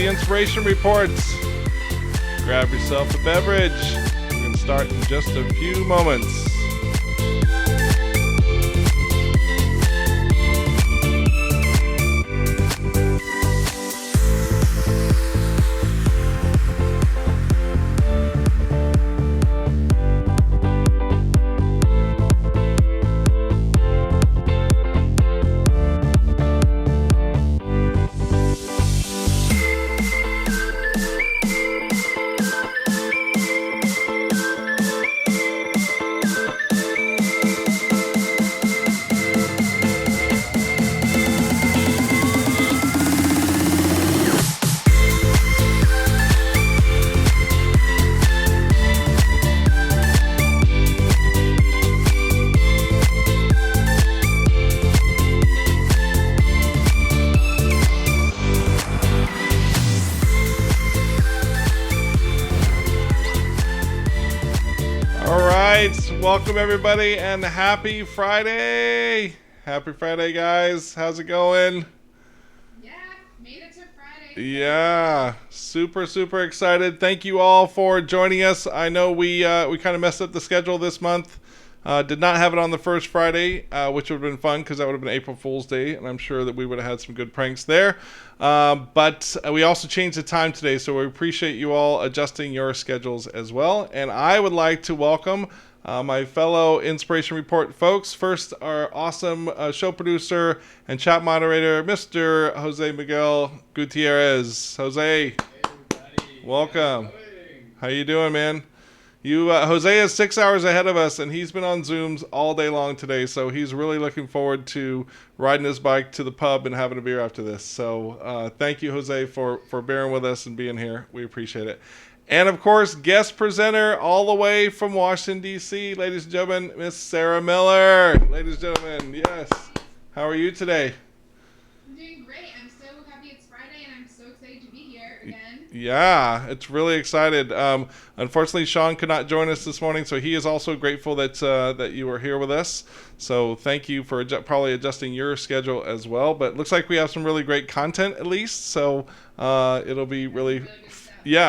the Inspiration Reports. Grab yourself a beverage. We're going to start in just a few moments. Welcome everybody and happy Friday. Happy Friday, guys. How's it going? Yeah, made it to Friday. Yeah, super excited. Thank you all for joining us. I know we kind of messed up the schedule this month. Did not have it on the first Friday, which would have been fun because that would have been April Fool's Day, and I'm sure that we would have had some good pranks there. But we also changed the time today, so we appreciate you all adjusting your schedules as well. And I would like to welcome my fellow Inspiration Report folks. First, our awesome show producer and chat moderator, Mr. Jose Miguel Gutierrez. Jose, hey everybody. Welcome. How you doing, man? Jose is 6 hours ahead of us, and he's been on Zooms all day long today, so he's really looking forward to riding his bike to the pub and having a beer after this. So thank you, Jose, for bearing with us and being here. We appreciate it. And, of course, guest presenter all the way from Washington, D.C., ladies and gentlemen, Miss Sarah Miller. Ladies and gentlemen, yes. How are you today? I'm doing great. I'm so happy it's Friday, and I'm so excited to be here again. Yeah, it's really excited. Unfortunately, Sean could not join us this morning, so he is also grateful that you were here with us. So thank you for probably adjusting your schedule as well. But it looks like we have some really great content at least, so it'll be really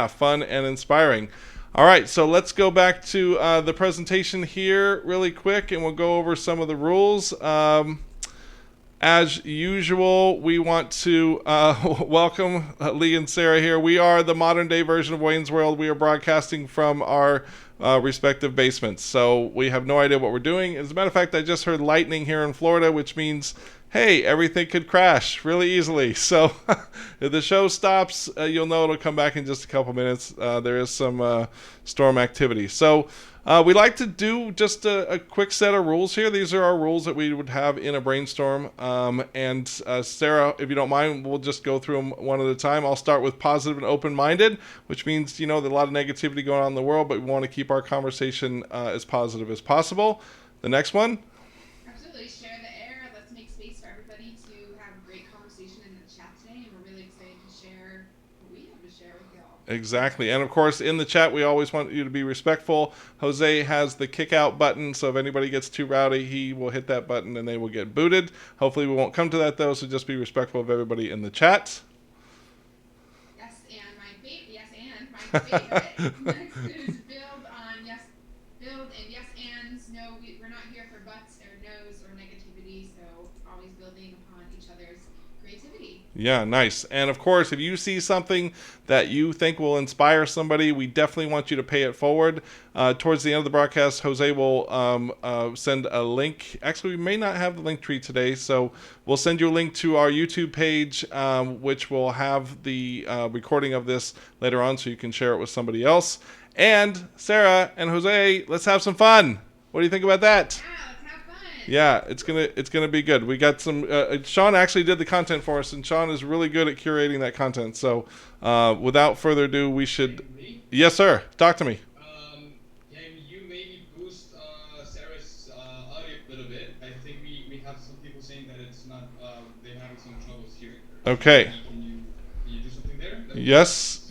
fun and inspiring. All right, so let's go back to the presentation here really quick, and we'll go over some of the rules. As usual, we want to welcome Lee and Sarah here. We are the modern day version of Wayne's World. We are broadcasting from our respective basements, so we have no idea what we're doing. As a matter of fact, I just heard lightning here in Florida, which means, hey, everything could crash really easily. So if the show stops, you'll know it'll come back in just a couple minutes. There is some storm activity. So we like to do just a quick set of rules here. These are our rules that we would have in a brainstorm. And Sarah, if you don't mind, we'll just go through them one at a time. I'll start with positive and open-minded, which means, there's a lot of negativity going on in the world, but we want to keep our conversation as positive as possible. The next one? Absolutely. Share the air. Let's make space for everybody to have a great conversation in the chat today, and we're really excited to share what we have to share with y'all. Exactly. And of course, in the chat, we always want you to be respectful. Jose has the kick out button, so if anybody gets too rowdy, he will hit that button and they will get booted. Hopefully we won't come to that though, so just be respectful of everybody in the chat. Yes, and my favorite next is build and yes ands. No, we're not here for butts or no's or negativity, so always building upon each other's creativity. Yeah, nice. And of course, if you see something that you think will inspire somebody, we definitely want you to pay it forward. Towards the end of the broadcast, Jose will send a link. Actually, we may not have the link tree today, so we'll send you a link to our YouTube page, which will have the recording of this later on, so you can share it with somebody else. And Sarah and Jose, let's have some fun. What do you think about that? Yeah, it's gonna be good. We got some. Sean actually did the content for us, and Sean is really good at curating that content. So, without further ado, we should. Yes, sir. Talk to me. Can you maybe boost Sarah's audio a little bit? I think we have some people saying that it's not. They're having some troubles hearing her. Okay. Can you do something there? Yes.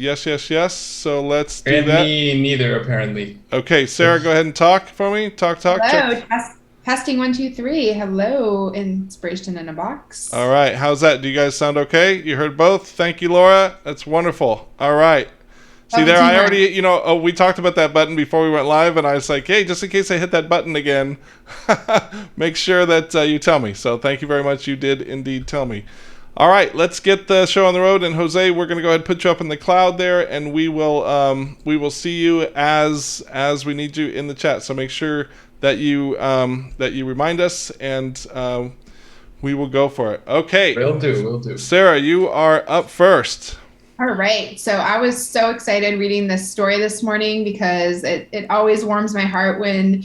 So let's do that. Me neither, apparently. Okay, Sarah, go ahead and talk for me. Talk. Hello, Check. Testing 1, 2, 3. Hello, inspiration in a box. All right. How's that? Do you guys sound okay? You heard both? Thank you, Laura. That's wonderful. All right. See there, I already, we talked about that button before we went live, and I was like, hey, just in case I hit that button again, make sure that you tell me. So thank you very much. You did indeed tell me. All right, let's get the show on the road. And Jose, we're going to go ahead and put you up in the cloud there, and we will see you as we need you in the chat. So make sure that you remind us, and we will go for it. Okay. Will do. Sarah, you are up first. All right. So I was so excited reading this story this morning because it always warms my heart when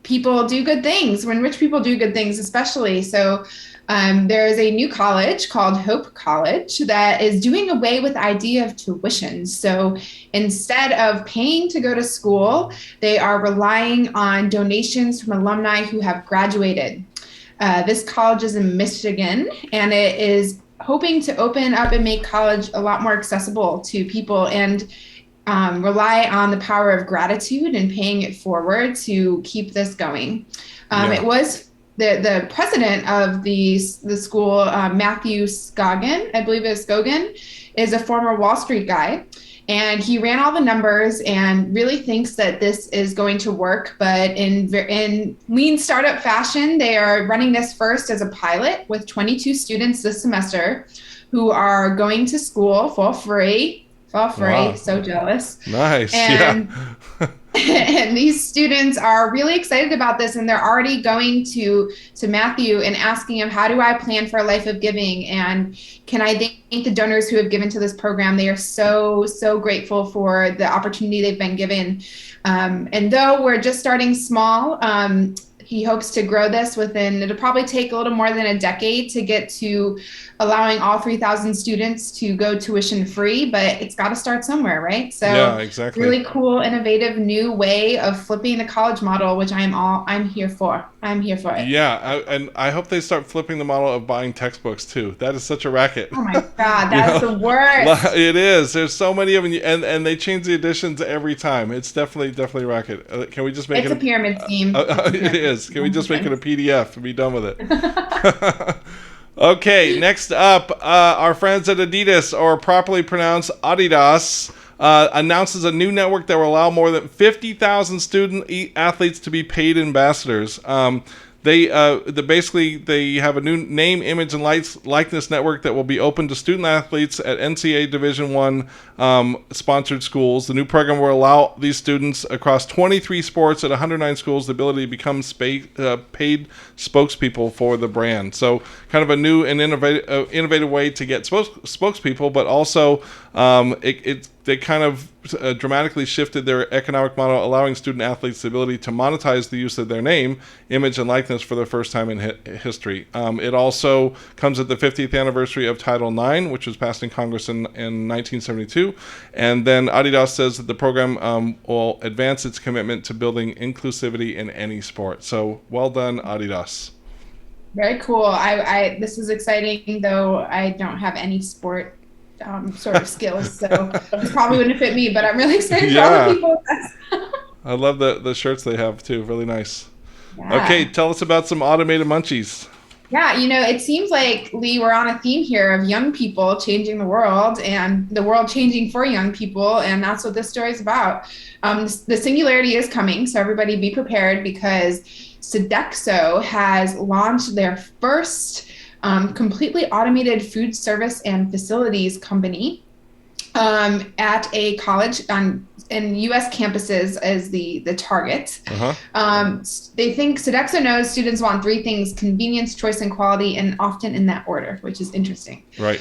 people do good things, when rich people do good things, especially. So there is a new college called Hope College that is doing away with the idea of tuition. So instead of paying to go to school, they are relying on donations from alumni who have graduated. This college is in Michigan, and it is hoping to open up and make college a lot more accessible to people and rely on the power of gratitude and paying it forward to keep this going. It was the president of the school, Matthew Scoggin, I believe it's Scoggin, is a former Wall Street guy. And he ran all the numbers and really thinks that this is going to work. But in lean startup fashion, they are running this first as a pilot with 22 students this semester who are going to school for free. Wow. So jealous. Nice. And and these students are really excited about this, and they're already going to Matthew and asking him, how do I plan for a life of giving? And can I thank the donors who have given to this program? They are so grateful for the opportunity they've been given. And though we're just starting small, he hopes to grow this it'll probably take a little more than a decade to get to allowing all 3,000 students to go tuition free, but it's got to start somewhere, right? So yeah, exactly. Really cool, innovative new way of flipping the college model, which I'm here for. I'm here for it. Yeah, and I hope they start flipping the model of buying textbooks too. That is such a racket. Oh my God, that's the worst. It is. There's so many of them, and they change the editions every time. It's definitely a racket. Can we just make it's a pyramid scheme. It is. Can we just make it a PDF and be done with it? Okay, next up, our friends at Adidas, or properly pronounced Adidas, announces a new network that will allow more than 50,000 student athletes to be paid ambassadors. They have a new name, image, and likeness network that will be open to student athletes at NCAA Division I sponsored schools. The new program will allow these students across 23 sports at 109 schools the ability to become paid spokespeople for the brand. So kind of a new and innovative way to get spokespeople, but also they kind of dramatically shifted their economic model, allowing student athletes the ability to monetize the use of their name, image, and likeness for the first time in history. It also comes at the 50th anniversary of Title IX, which was passed in Congress in 1972. And then Adidas says that the program will advance its commitment to building inclusivity in any sport. So well done, Adidas. Very cool. This is exciting, though I don't have any sport sort of skills, so this probably wouldn't fit me, but I'm really excited for all the people. I love the shirts they have too, really nice. Yeah. Okay, tell us about some automated munchies. Yeah, it seems like, Lee, we're on a theme here of young people changing the world and the world changing for young people, and that's what this story is about. The singularity is coming, so everybody be prepared, because Sodexo has launched their first completely automated food service and facilities company at a college in U.S. campuses as the target. They think Sodexo knows students want three things: convenience, choice, and quality, and often in that order, which is interesting. Right.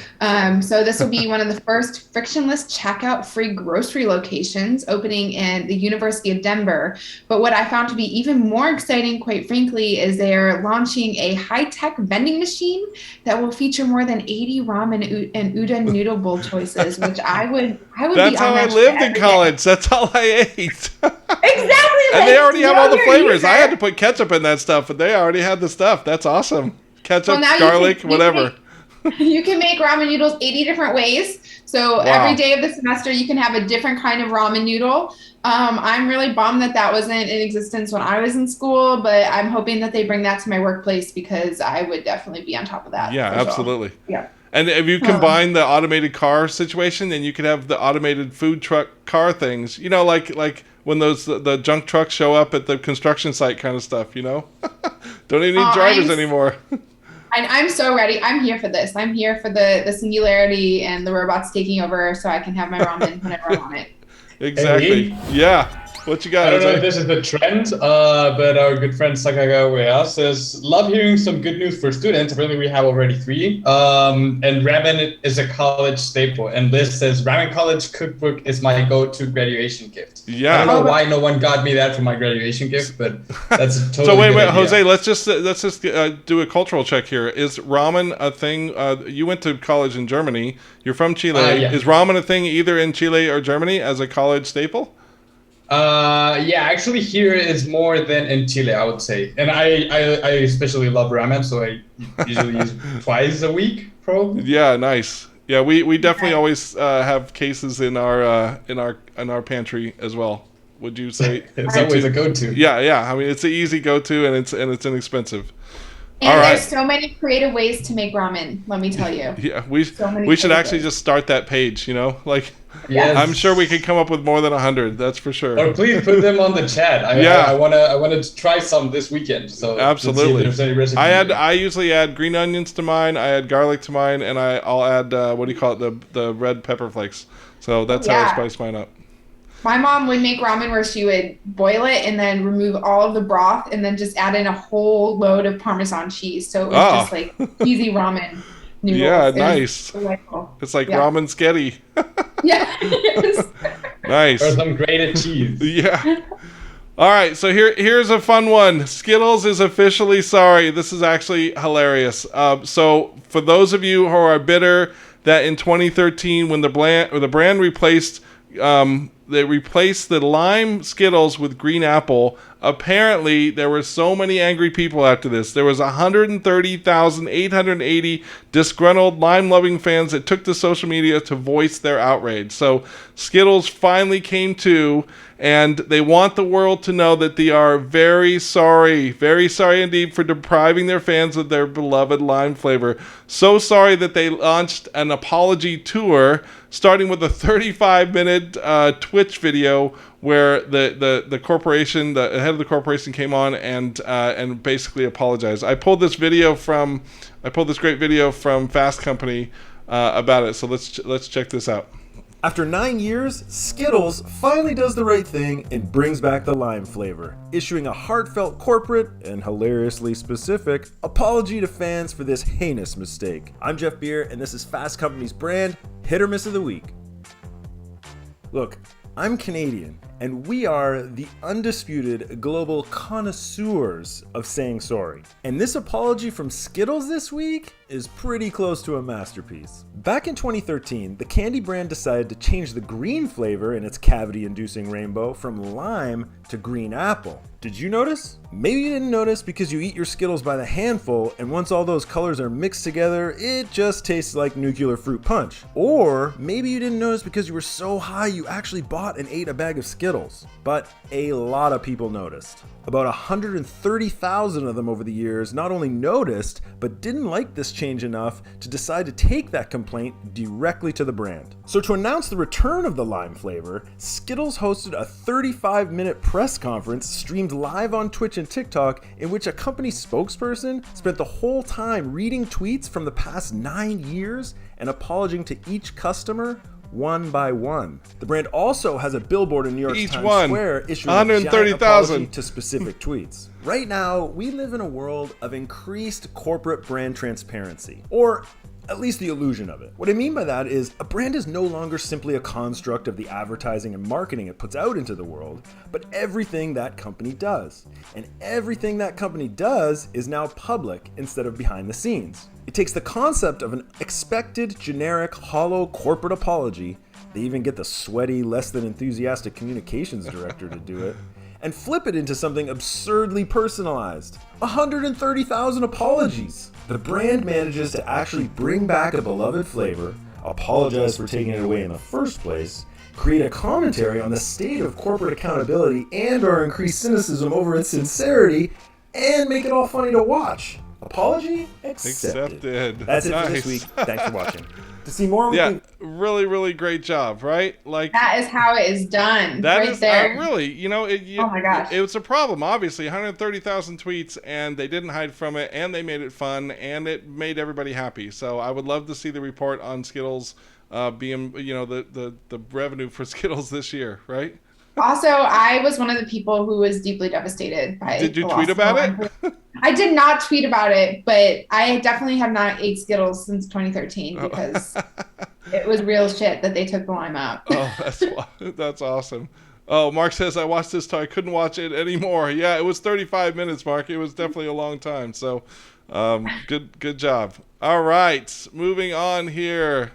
So this will be one of the first frictionless checkout-free grocery locations opening in the University of Denver. But what I found to be even more exciting, quite frankly, is they're launching a high-tech vending machine that will feature more than 80 ramen and udon noodle bowl choices, which I would That's be how on I that lived shit in college. That's all I ate. Exactly. And they already have all the flavors. User. I had to put ketchup in that stuff, but they already had the stuff. That's awesome. Ketchup, Well, garlic, whatever. You can make ramen noodles 80 different ways. So every day of the semester, you can have a different kind of ramen noodle. I'm really bummed that that wasn't in existence when I was in school, but I'm hoping that they bring that to my workplace because I would definitely be on top of that. Yeah, absolutely. Sure. Yeah. And if you combine the automated car situation, then you could have the automated food truck car things. You know, like when the junk trucks show up at the construction site kind of stuff, you know? Don't even need drivers anymore. I'm so ready. I'm here for this. I'm here for the singularity and the robots taking over so I can have my ramen whenever I want it. Exactly. Hey. Yeah. What you got? I don't know if this is the trend, but our good friend Sakagawa says, love hearing some good news for students. Apparently we have already 3. And ramen is a college staple. And Liz says, ramen college cookbook is my go-to graduation gift. Yeah. I don't know why no one got me that for my graduation gift, but that's a totally So wait, idea. Jose, let's just do a cultural check here. Is ramen a thing? You went to college in Germany. You're from Chile. Yeah. Is ramen a thing either in Chile or Germany as a college staple? Yeah, actually here is more than in Chile, I would say. And I especially love ramen, so I usually use twice a week, probably. Yeah, nice. Yeah, we definitely always have cases in our pantry as well. Would you say? It's always a go-to. Yeah. I mean, it's an easy go-to and it's inexpensive. And All right. there's so many creative ways to make ramen, let me tell you. Yeah, we should actually just start that page, you know? Like, Yes. I'm sure we could come up with more than 100, that's for sure. Or please put them on the chat. I wanna try some this weekend. So absolutely. Let's see if there's any recipes. I usually add green onions to mine, I add garlic to mine, and I'll add what do you call it, the red pepper flakes. So that's how I spice mine up. My mom would make ramen where she would boil it and then remove all of the broth and then just add in a whole load of Parmesan cheese. So it was just like easy ramen noodles. Yeah, nice. It's like ramen sketty. Yeah. Nice. Or some grated cheese. Yeah. All right, so here's a fun one. Skittles is officially sorry. This is actually hilarious. So for those of you who are bitter that in 2013 when the brand replaced they replaced the lime Skittles with green apple. Apparently, there were so many angry people after this. There was 130,880 disgruntled lime-loving fans that took to social media to voice their outrage. So Skittles finally came to, and they want the world to know that they are very sorry indeed for depriving their fans of their beloved lime flavor. So sorry that they launched an apology tour, starting with a 35-minute Twitch video where the corporation, the head of the corporation, came on and basically apologized. I pulled this great video from Fast Company about it. So let's check this out. After 9 years, Skittles finally does the right thing and brings back the lime flavor, issuing a heartfelt corporate and hilariously specific apology to fans for this heinous mistake. I'm Jeff Beer, and this is Fast Company's brand Hit or Miss of the Week. Look, I'm Canadian, and we are the undisputed global connoisseurs of saying sorry. And this apology from Skittles this week is pretty close to a masterpiece. Back in 2013, the candy brand decided to change the green flavor in its cavity-inducing rainbow from lime to green apple. Did you notice? Maybe you didn't notice because you eat your Skittles by the handful, and once all those colors are mixed together, it just tastes like nuclear fruit punch. Or maybe you didn't notice because you were so high you actually bought and ate a bag of Skittles. But a lot of people noticed. About 130,000 of them over the years not only noticed, but didn't like this change enough to decide to take that complaint directly to the brand. So to announce the return of the lime flavor, Skittles hosted a 35-minute press conference streamed live on Twitch and TikTok, in which a company spokesperson spent the whole time reading tweets from the past 9 years and apologizing to each customer one by one. The brand also has a billboard in New York's Times Square issuing a giant apology to specific tweets. Right now, we live in a world of increased corporate brand transparency, or at least the illusion of it. What I mean by that is a brand is no longer simply a construct of the advertising and marketing it puts out into the world, but everything that company does. And everything that company does is now public instead of behind the scenes. It takes the concept of an expected, generic, hollow corporate apology, they even get the sweaty, less than enthusiastic communications director to do it, and flip it into something absurdly personalized. 130,000 apologies! The brand manages to actually bring back a beloved flavor, apologize for taking it away in the first place, create a commentary on the state of corporate accountability and our increased cynicism over its sincerity, and make it all funny to watch. Apology accepted. That's it for this week. Thanks for watching. To see more, really, really great job, right? Like that is how it is done. That right is there. Really, oh my gosh, it was a problem. Obviously, 130,000 tweets, and they didn't hide from it, and they made it fun, and it made everybody happy. So I would love to see the report on Skittles being, the revenue for Skittles this year, right? Also, I was one of the people who was deeply devastated by. Did you tweet about it? I did not tweet about it, but I definitely have not ate Skittles since 2013 because it was real shit that they took the lime out. Oh, that's awesome. Oh, Mark says, I watched this till I couldn't watch it anymore. Yeah, it was 35 minutes, Mark. It was definitely a long time. So good job. All right, moving on here.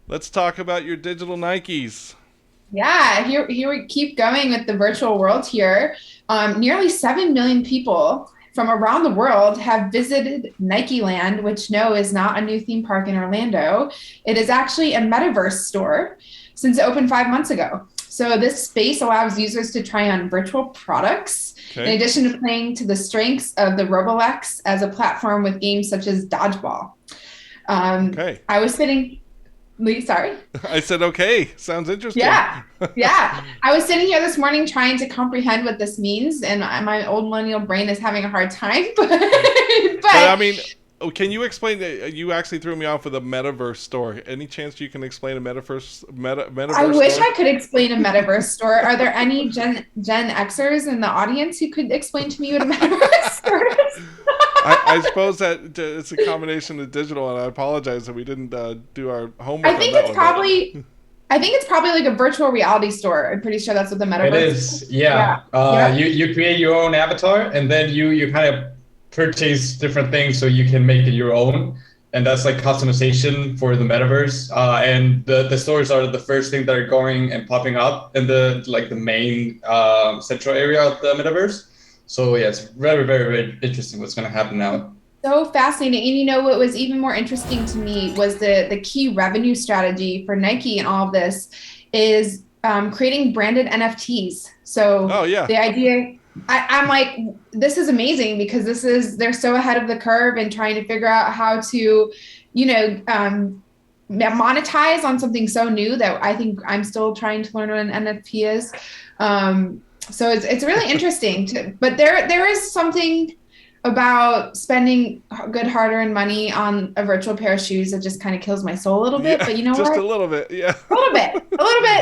Let's talk about your digital Nikes. Yeah, here we keep going with the virtual world here. Nearly 7 million people from around the world have visited Nike Land, which is not a new theme park in Orlando. It is actually a metaverse store since it opened 5 months ago. So this space allows users to try on virtual products, in addition to playing to the strengths of the Roblox as a platform with games such as Dodgeball. I was sitting... Sorry? I said, okay. Sounds interesting. Yeah. I was sitting here this morning trying to comprehend what this means, and my old millennial brain is having a hard time. But I mean, can you explain that? You actually threw me off with a metaverse store. Any chance you can explain a metaverse I wish store? I could explain a metaverse store. Are there any Gen Xers in the audience who could explain to me what a metaverse store is? I suppose that it's a combination of digital, and I apologize that we didn't do our homework. I think it's probably like a virtual reality store. I'm pretty sure that's what the metaverse is. It is, yeah. You create your own avatar, and then you kind of purchase different things so you can make it your own, and that's like customization for the metaverse. And the stores are the first thing that are going and popping up in the main central area of the metaverse. So yeah, it's very, very, very interesting what's going to happen now. So fascinating. And what was even more interesting to me was the key revenue strategy for Nike and all of this is creating branded NFTs. So the idea, I'm like, this is amazing because they're so ahead of the curve and trying to figure out how to, monetize on something so new that I think I'm still trying to learn what an NFT is. So it's really interesting, but there is something about spending good hard-earned money on a virtual pair of shoes that just kind of kills my soul a little bit. But you know what? Just a little bit, yeah. A little bit,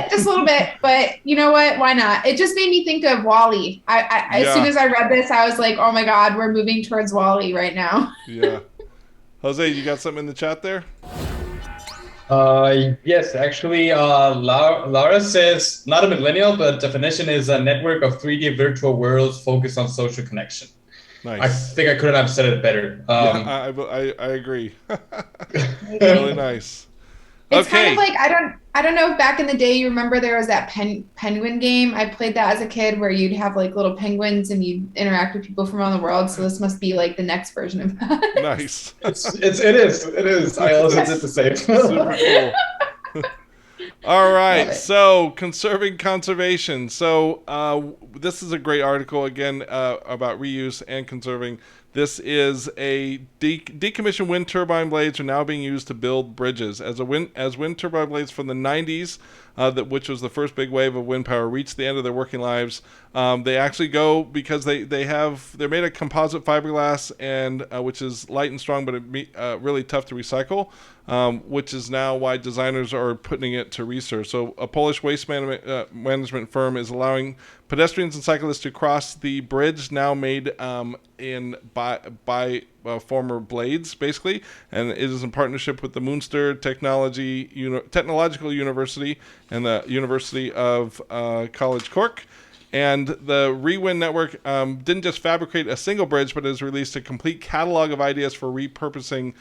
just a little bit. But you know what? Why not? It just made me think of WALL-E. As soon as I read this, I was like, oh my God, we're moving towards WALL-E right now. Yeah. Jose, you got something in the chat there? Yes, actually, Laura says, not a millennial, but definition is a network of 3D virtual worlds focused on social connection. Nice. I think I couldn't have said it better. I agree. Really nice. It's kind of like, I don't know if back in the day you remember there was that penguin game. I played that as a kid where you'd have like little penguins and you'd interact with people from around the world. So this must be like the next version of that. Nice. It is. I also did the same. Super cool. All right, so conservation. So this is a great article again about reuse and conserving. This is a decommissioned wind turbine blades are now being used to build bridges. As wind turbine blades from the 90s, which was the first big wave of wind power, reached the end of their working lives, they actually go because they're made of composite fiberglass and which is light and strong, but really tough to recycle. Which is now why designers are putting it to research. So a Polish waste management firm is allowing pedestrians and cyclists to cross the bridge now made by former blades, basically. And it is in partnership with the Munster Technological University and the University of College Cork. And the Rewind Network didn't just fabricate a single bridge, but has released a complete catalog of ideas for repurposing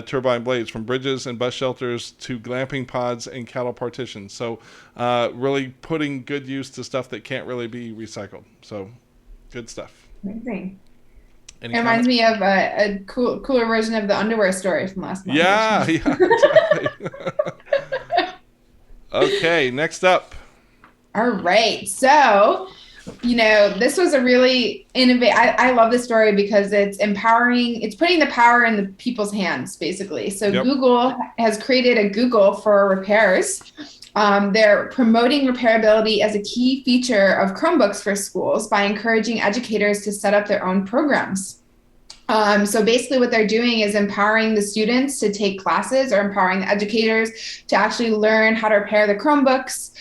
turbine blades, from bridges and bus shelters to glamping pods and cattle partitions. So really putting good use to stuff that can't really be recycled. So Good stuff. Amazing. Any It reminds comment? me of a cooler version of the underwear story from last month. Yeah, exactly. Okay, next up. All right. So, this was a really innovative. I love this story because it's empowering. It's putting the power in the people's hands, basically. So Yep. Google has created a Google for repairs. They're promoting repairability as a key feature of Chromebooks for schools by encouraging educators to set up their own programs. So basically what they're doing is empowering the students to take classes or empowering the educators to actually learn how to repair the Chromebooks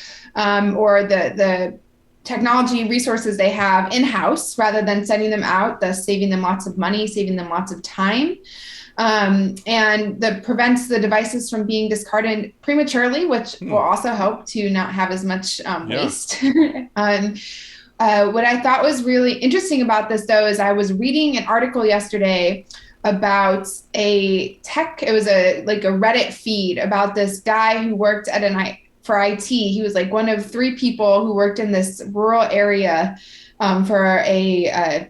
or the technology resources they have in-house rather than sending them out, thus saving them lots of money, saving them lots of time. And that prevents the devices from being discarded prematurely, which will also help to not have as much waste. What I thought was really interesting about this, though, is I was reading an article yesterday about it was a Reddit feed about this guy who worked for IT. He was like one of 3 people who worked in this rural area for a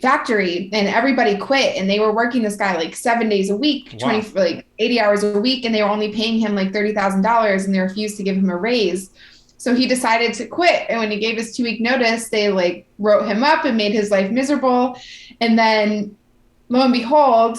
factory, and everybody quit, and they were working this guy like 7 days a week, 80 hours a week, and they were only paying him like $30,000, and they refused to give him a raise. So he decided to quit. And when he gave his 2-week notice, they wrote him up and made his life miserable. And then lo and behold,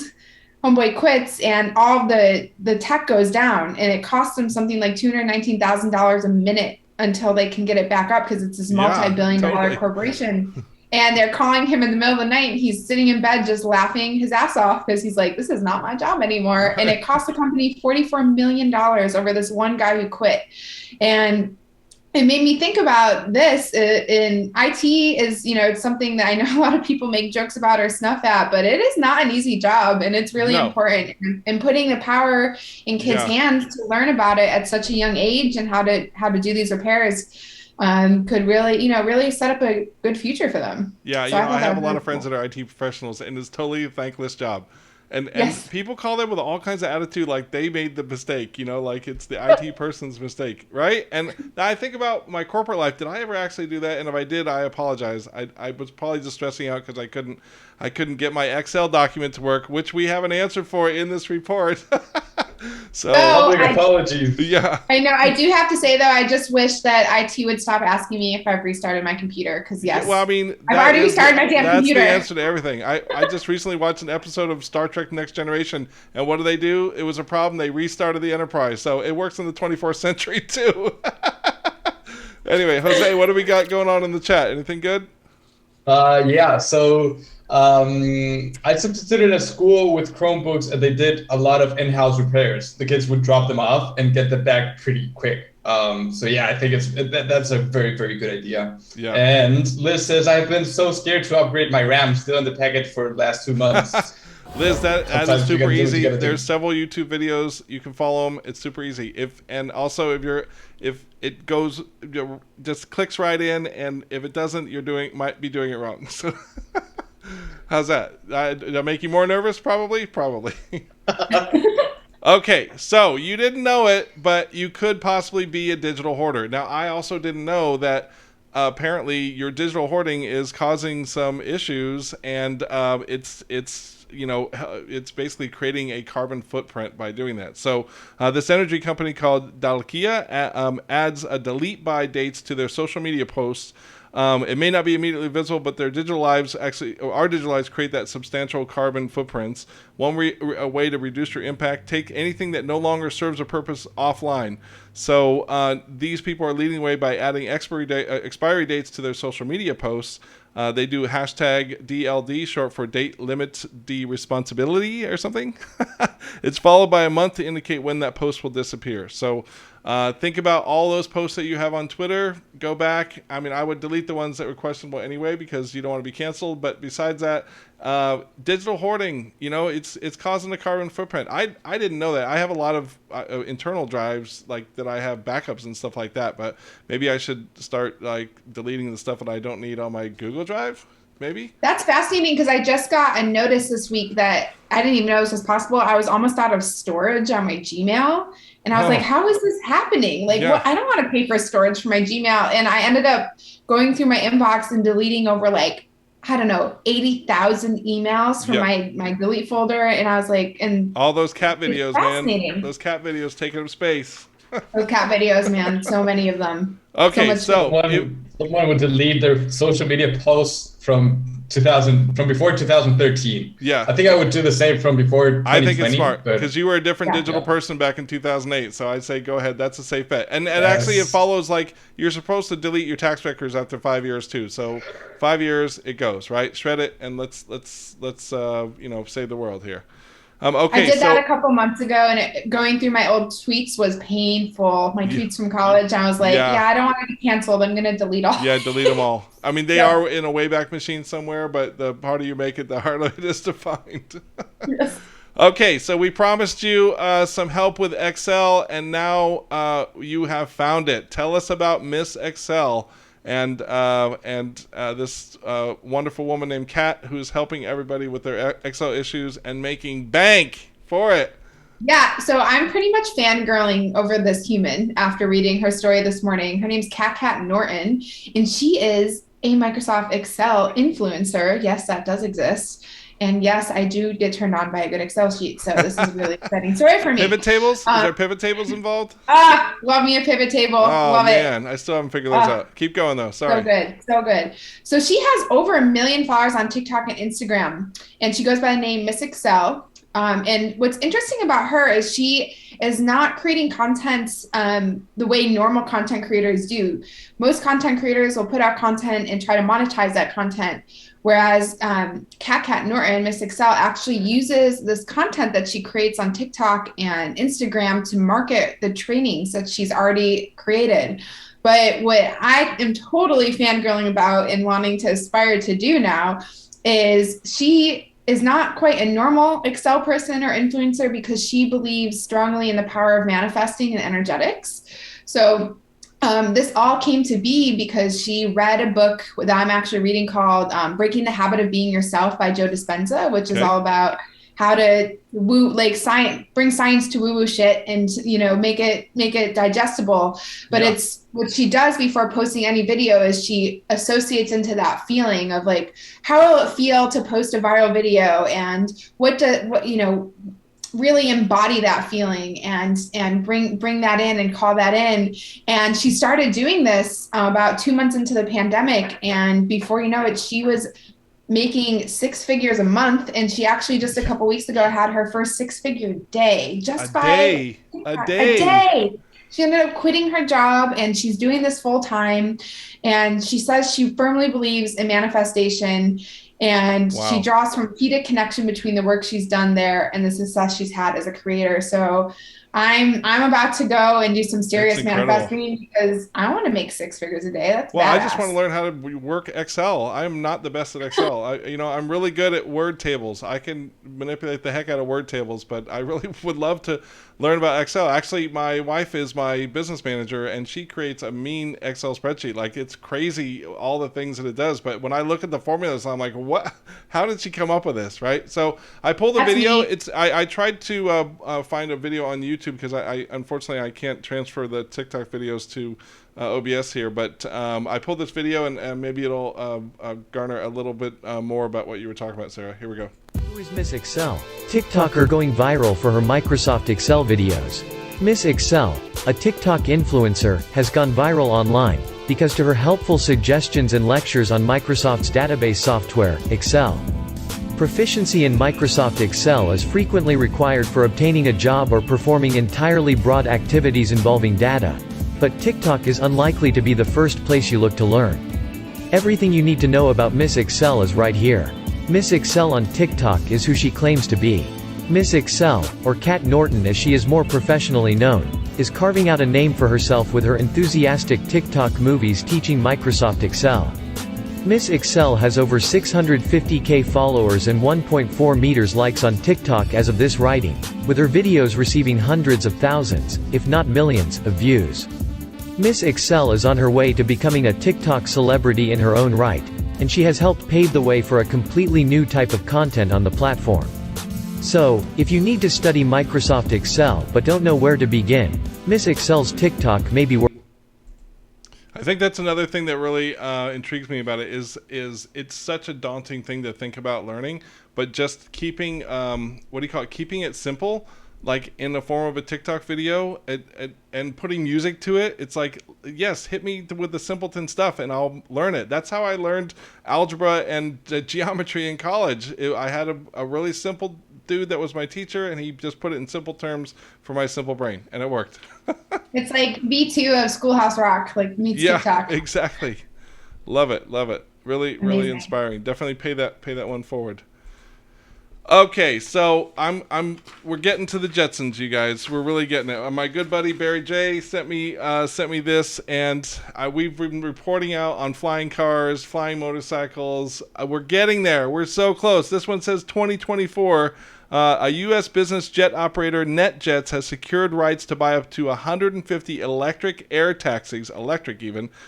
homeboy quits and all the tech goes down, and it costs them something like $219,000 a minute until they can get it back up because it's this multi-billion-dollar corporation. And they're calling him in the middle of the night, and he's sitting in bed just laughing his ass off because he's like, this is not my job anymore. Right. And it cost the company $44 million over this one guy who quit. And it made me think about this in IT is, it's something that I know a lot of people make jokes about or snuff at, but it is not an easy job, and it's really important. And putting the power in kids' hands to learn about it at such a young age and how to do these repairs could really, really set up a good future for them. Yeah, so I have a lot of friends that are IT professionals, and it's totally a thankless job. And people call them with all kinds of attitude, like they made the mistake, like it's the IT person's mistake, right? And I think about my corporate life. Did I ever actually do that? And if I did, I apologize. I was probably just stressing out because I couldn't get my Excel document to work, which we have an answer for in this report. So public apologies. Yeah, I know. I do have to say though, I just wish that IT would stop asking me if I've restarted my computer because well, I mean, I've already restarted my damn computer. That's the answer to everything. I just recently watched an episode of Star Trek Next Generation, and what do? It was a problem. They restarted the Enterprise, so it works in the 24th century too. Anyway, Jose, what do we got going on in the chat? Anything good? So I substituted a school with Chromebooks, and they did a lot of in-house repairs. The kids would drop them off and get them back pretty quick. I think that's a very, very good idea. Yeah. And Liz says, I've been so scared to upgrade my RAM, still in the package for the last 2 months. Liz, that is super easy. There's several YouTube videos. You can follow them. It's super easy. If it goes, just clicks right in, and if it doesn't, might be doing it wrong. So how's that? Did I make you more nervous? Probably. Okay, so you didn't know it, but you could possibly be a digital hoarder. Now, I also didn't know that apparently your digital hoarding is causing some issues, and it's basically creating a carbon footprint by doing that. So this energy company called Dalkia adds a delete by dates to their social media posts. It may not be immediately visible, but our digital lives create that substantial carbon footprints. One way to reduce your impact, take anything that no longer serves a purpose offline. So these people are leading the way by adding expiry dates to their social media posts. They do hashtag DLD, short for date limit de-responsibility or something. It's followed by a month to indicate when that post will disappear. So think about all those posts that you have on Twitter. Go back. I mean, I would delete the ones that were questionable anyway because you don't want to be canceled. But besides that, digital hoarding, it's causing a carbon footprint. I didn't know that. I have a lot of internal drives that I have backups and stuff like that. But maybe I should start deleting the stuff that I don't need on my Google Drive. Maybe. That's fascinating because I just got a notice this week that I didn't even know this was possible. I was almost out of storage on my Gmail. And I was like, how is this happening? I don't want to pay for storage for my Gmail. And I ended up going through my inbox and deleting over I don't know, 80,000 emails from my delete folder. And I was like, and all those cat videos, fascinating. man. Those cat videos taking up space. Those cat videos, man. So many of them. Okay, someone would delete their social media posts from before 2013. Yeah, I think I would do the same from before 2020. I think it's smart because you were a different digital person back in 2008. So I'd say go ahead. That's a safe bet. And actually, it follows like you're supposed to delete your tax records after 5 years too. So 5 years it goes, right. Shred it and let's save the world here. Okay, I did that a couple months ago, and going through my old tweets was painful. My tweets from college, I was like, I don't want to be canceled. I'm going to delete all. Yeah, delete them all. I mean, they are in a Wayback Machine somewhere, but the harder you make it, the harder it is to find. Yes. Okay, so we promised you some help with Excel, and now you have found it. Tell us about Miss Excel and this wonderful woman named Kat, who's helping everybody with their Excel issues and making bank for it. Yeah, so I'm pretty much fangirling over this human after reading her story this morning. Her name's Kat Norton, and she is a Microsoft Excel influencer. Yes, that does exist. And yes, I do get turned on by a good Excel sheet. So this is a really exciting story for me. Pivot tables? Is there pivot tables involved? Love me a pivot table. Oh, love man. I still haven't figured those out. Keep going, though. Sorry. So good. So she has over 1 million followers on TikTok and Instagram. And she goes by the name Miss Excel. And what's interesting about her is she is not creating content the way normal content creators do. Most content creators will put out content and try to monetize that content. Whereas Kat Norton, Miss Excel, actually uses this content that she creates on TikTok and Instagram to market the trainings that she's already created. But what I am totally fangirling about and wanting to aspire to do now is she is not quite a normal Excel person or influencer because she believes strongly in the power of manifesting and energetics. So this all came to be because she read a book that I'm actually reading called Breaking the Habit of Being Yourself by Joe Dispenza, which is all about how to bring science to woo-woo shit and, make it digestible. But it's what she does before posting any video is she associates into that feeling of like, how will it feel to post a viral video, and really embody that feeling and bring that in and call that in. And she started doing this about 2 months into the pandemic. And before you know it, she was making 6 figures a month. And she actually just a couple weeks ago had her first 6-figure day. A day. She ended up quitting her job and she's doing this full time. And she says she firmly believes in manifestation. And she draws from repeated connection between the work she's done there and the success she's had as a creator. So I'm about to go and do some serious manifesting because I want to make 6 figures a day. That's badass. I just want to learn how to work Excel. I'm not the best at Excel. I'm really good at word tables. I can manipulate the heck out of word tables, but I really would love to learn about Excel. Actually, my wife is my business manager, and she creates a mean Excel spreadsheet. Like, it's crazy, all the things that it does. But when I look at the formulas, I'm like, what? How did she come up with this, right? So I pulled a video. I tried to find a video on YouTube because I unfortunately I can't transfer the TikTok videos to OBS here. But I pulled this video, and maybe it'll garner a little bit more about what you were talking about, Sarah. Here we go. Who is Miss Excel? TikToker going viral for her Microsoft Excel videos. Miss Excel, a TikTok influencer, has gone viral online because to her helpful suggestions and lectures on Microsoft's database software, Excel. Proficiency in Microsoft Excel is frequently required for obtaining a job or performing entirely broad activities involving data. But TikTok is unlikely to be the first place you look to learn. Everything you need to know about Miss Excel is right here. Miss Excel on TikTok is who she claims to be. Miss Excel, or Kat Norton as she is more professionally known, is carving out a name for herself with her enthusiastic TikTok movies teaching Microsoft Excel. Miss Excel has over 650k followers and 1.4 meters likes on TikTok as of this writing, with her videos receiving hundreds of thousands, if not millions, of views. Miss Excel is on her way to becoming a TikTok celebrity in her own right, and she has helped pave the way for a completely new type of content on the platform. So, if you need to study Microsoft Excel but don't know where to begin, Miss Excel's TikTok may be where... I think that's another thing that really intrigues me about it is it's such a daunting thing to think about learning, but just keeping keeping it simple, like in the form of a TikTok video, and putting music to it. It's like, yes, hit me with the simpleton stuff and I'll learn it. That's how I learned algebra and geometry in college. I had a really simple dude that was my teacher, and he just put it in simple terms for my simple brain, and it worked. It's like V2 of Schoolhouse Rock, like meets TikTok. Yeah, exactly. Love it. Really, really Amazing. inspiring. Definitely pay that one forward. Okay, so we're getting to the Jetsons, you guys. We're really getting it. My good buddy Barry J sent me this, and we've been reporting out on flying cars, flying motorcycles. We're getting there. We're so close. This one says 2024. A U.S. business jet operator, NetJets, has secured rights to buy up to 150 electric air taxis,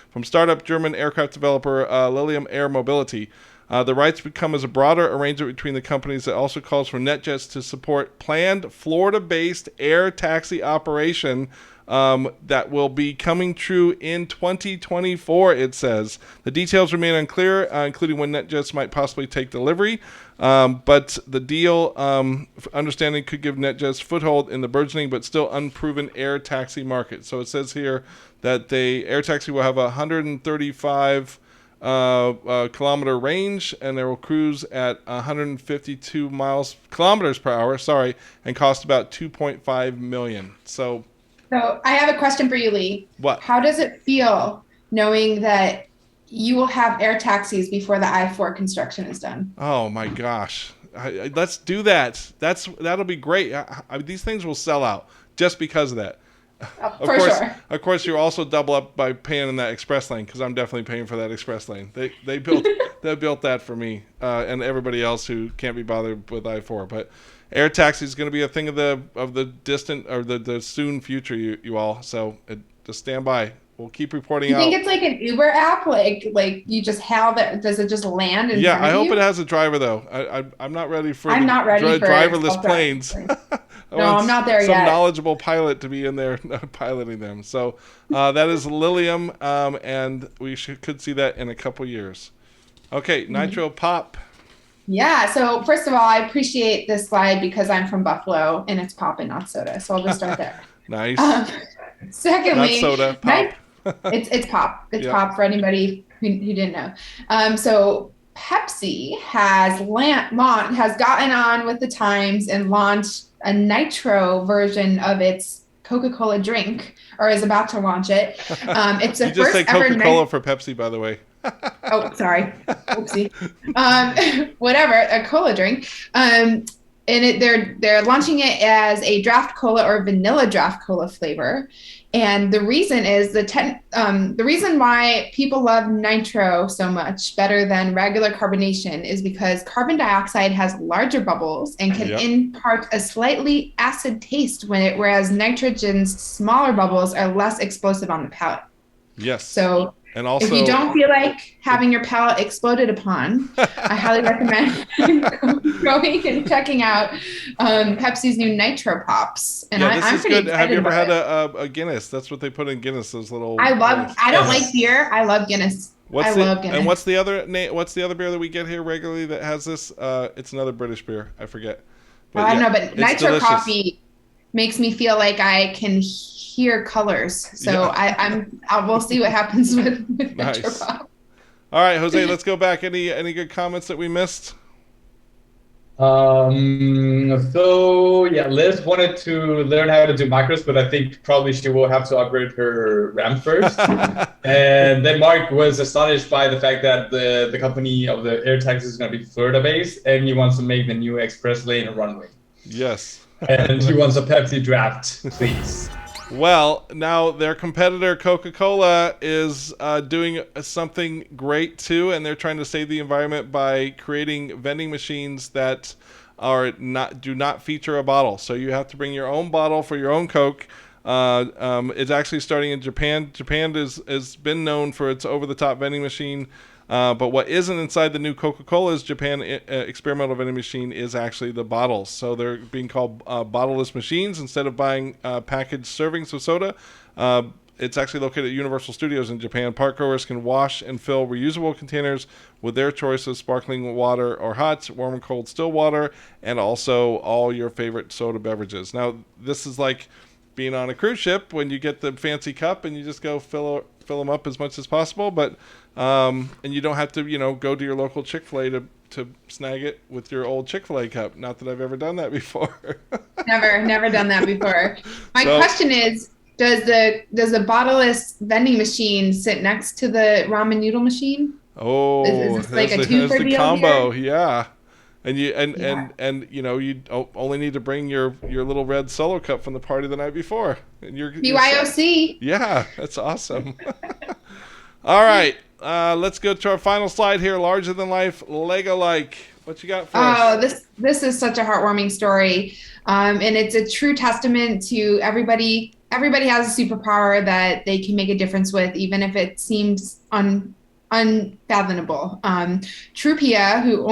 from startup German aircraft developer Lilium Air Mobility. The rights become as a broader arrangement between the companies that also calls for NetJets to support planned Florida-based air taxi operation that will be coming true in 2024, it says. The details remain unclear, including when NetJets might possibly take delivery. But the deal, understanding, could give NetJets foothold in the burgeoning but still unproven air taxi market. So it says here that the air taxi will have a 135 kilometer range, and they will cruise at 152 kilometers per hour, and cost about $2.5 million. So I have a question for you, Lee. What? How does it feel knowing that you will have air taxis before the I-4 construction is done? Oh my gosh. Let's do that. That'll be great. These things will sell out just because of that. Sure. Of course, you also double up by paying in that express lane, because I'm definitely paying for that express lane. They built that for me and everybody else who can't be bothered with I-4. But air taxi is going to be a thing of the distant or the soon future, you all. So just stand by. We'll keep reporting out. You think it's like an Uber app? Like you just have it? Does it just land in front I of hope you? it has a driver though. I'm not ready for driverless planes. I'm not there yet. Some yet. knowledgeable pilot to be in there piloting them. So that is Lilium, and we could see that in a couple years. Okay, Nitro Pop. Yeah. So first of all, I appreciate this slide because I'm from Buffalo and it's pop and not soda. So I'll just start there. Nice. Secondly, not soda, pop. It's pop. It's Yep. pop for anybody who didn't know. So Pepsi has gotten on with the times and launched a nitro version of its Coca-Cola drink, or is about to launch it. It's the You just first say ever Coca-Cola for Pepsi, by the way. Oh, sorry. Oopsie. Whatever, a cola drink. And they're launching it as a draft cola or vanilla draft cola flavor. And the reason is the reason why people love nitro so much better than regular carbonation is because carbon dioxide has larger bubbles and can impart a slightly acid taste whereas nitrogen's smaller bubbles are less explosive on the palate. Yes. So and also, if you don't feel like having your palate exploded upon, I highly recommend going and checking out Pepsi's new Nitro Pops. And this I'm is pretty good. Have you ever had about a Guinness? That's what they put in Guinness. Those little. I don't like beer. I love Guinness. Love Guinness. And what's the other beer that we get here regularly that has this? It's another British beer. I forget. But I don't know, but Nitro delicious. Coffee makes me feel like I can hear colors. So we'll see what happens with Nice. Nitro Pop. All right, Jose, let's go back. Any good comments that we missed? Liz wanted to learn how to do macros, but I think probably she will have to upgrade her RAM first. And then Mark was astonished by the fact that the company of the air taxi is going to be Florida based, and he wants to make the new express lane a runway. Yes. And he wants a Pepsi draft, please. Well, now their competitor Coca-Cola is doing something great too, and they're trying to save the environment by creating vending machines that do not feature a bottle. So you have to bring your own bottle for your own Coke. It's actually starting in Japan. Japan has been known for its over-the-top vending machine. But what isn't inside the new Coca-Cola's Japan experimental vending machine is actually the bottles. So they're being called bottleless machines instead of buying packaged servings of soda. It's actually located at Universal Studios in Japan. Park goers can wash and fill reusable containers with their choice of sparkling water or hot, warm and cold still water, and also all your favorite soda beverages. Now, this is like being on a cruise ship when you get the fancy cup and you just go fill them up as much as possible. But and you don't have to, go to your local Chick-fil-A to snag it with your old Chick-fil-A cup. Not that I've ever done that before. Never done that before. My question is, does the bottleless vending machine sit next to the ramen noodle machine? Oh, is this like a two-for deal combo, here? yeah. And you only need to bring your little red Solo cup from the party the night before. And you're BYOC. Yeah, that's awesome. All right, let's go to our final slide here. Larger than life, Lego-like. What you got for us? This is such a heartwarming story, and it's a true testament to everybody. Everybody has a superpower that they can make a difference with, even if it seems unfathomable. Trupia, who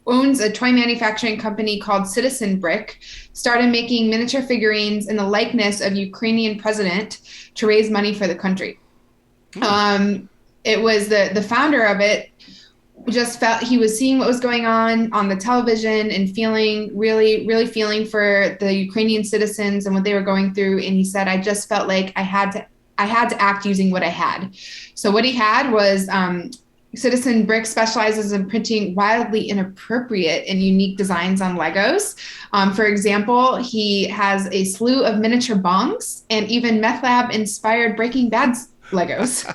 owns a toy manufacturing company called Citizen Brick, started making miniature figurines in the likeness of Ukrainian president to raise money for the country. It was the founder of it just felt he was seeing what was going on the television and feeling really feeling for the Ukrainian citizens and what they were going through. And he said, I just felt like I had to act using what I had. So what he had was Citizen Brick specializes in printing wildly inappropriate and unique designs on Legos. For example, he has a slew of miniature bongs and even meth lab inspired Breaking Bad Legos.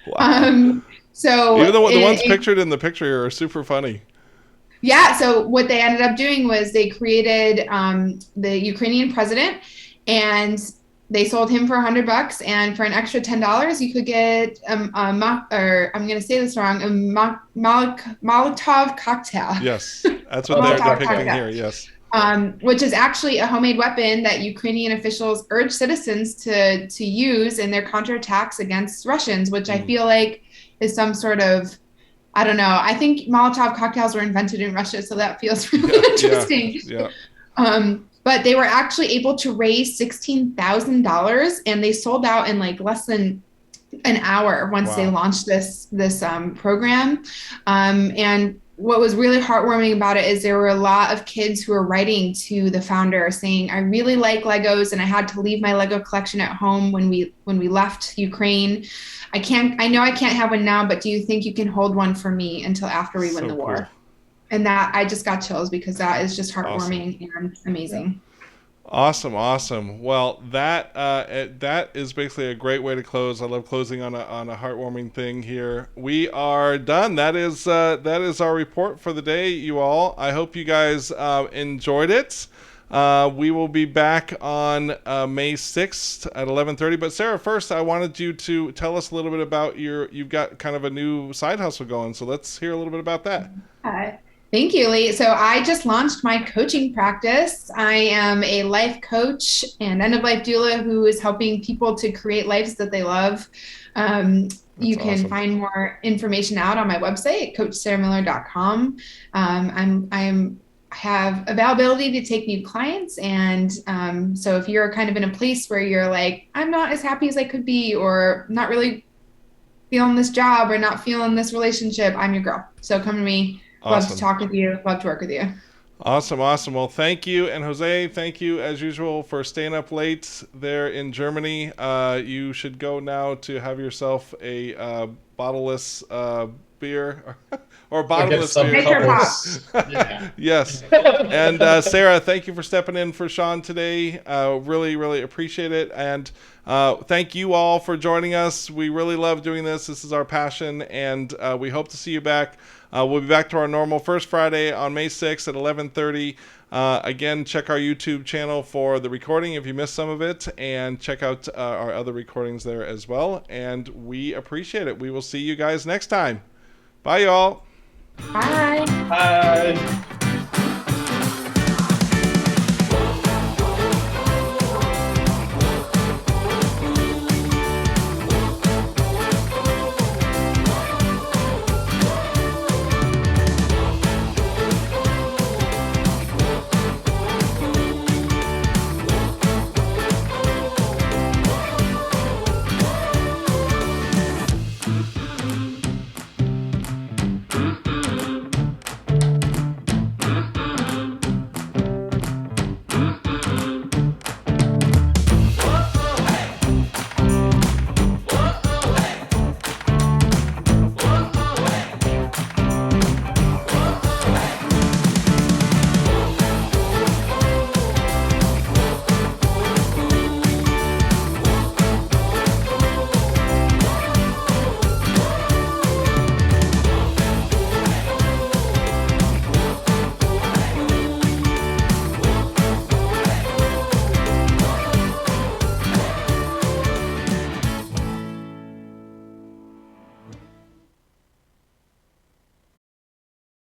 Wow. So even the ones pictured in the picture here are super funny. Yeah. So what they ended up doing was they created the Ukrainian president, and they sold him for $100, and for an extra $10, you could get I'm going to say this wrong, a Molotov cocktail. Yes, that's what they're depicting here. Yes. Which is actually a homemade weapon that Ukrainian officials urge citizens to use in their counterattacks against Russians, which I feel like is some sort of, I don't know. I think Molotov cocktails were invented in Russia, so that feels really interesting. Yeah. But they were actually able to raise $16,000, and they sold out in like less than an hour once they launched this program. And what was really heartwarming about it is there were a lot of kids who were writing to the founder saying, I really like Legos, and I had to leave my Lego collection at home when we left Ukraine. I know I can't have one now, but do you think you can hold one for me until after we win the war? Cool. And that, I just got chills because that is just heartwarming and amazing. Awesome. Well, that is basically a great way to close. I love closing on a heartwarming thing here. We are done. That is our report for the day, you all. I hope you guys enjoyed it. We will be back on May 6th at 11:30. But Sarah, first, I wanted you to tell us a little bit about you've got kind of a new side hustle going. So let's hear a little bit about that. Thank you, Lee. So I just launched my coaching practice. I am a life coach and end-of-life doula who is helping people to create lives that they love. You can awesome. Find more information out on my website, coachsarahmiller.com. I have availability to take new clients. And so if you're kind of in a place where you're like, I'm not as happy as I could be, or not really feeling this job or not feeling this relationship, I'm your girl. So come to me. Love to talk with you. Love to work with you. Awesome. Well, thank you. And Jose, thank you as usual for staying up late there in Germany. You should go now to have yourself a bottleless beer or bottomless beer. Nitro Pop. Yeah. Yes. And Sarah, thank you for stepping in for Sean today. Really appreciate it. And thank you all for joining us. We really love doing this. This is our passion, and we hope to see you back. We'll be back to our normal first Friday on May 6th at 11:30. Again, check our YouTube channel for the recording if you missed some of it, and check out our other recordings there as well. And we appreciate it. We will see you guys next time. Bye, y'all. Bye. Bye.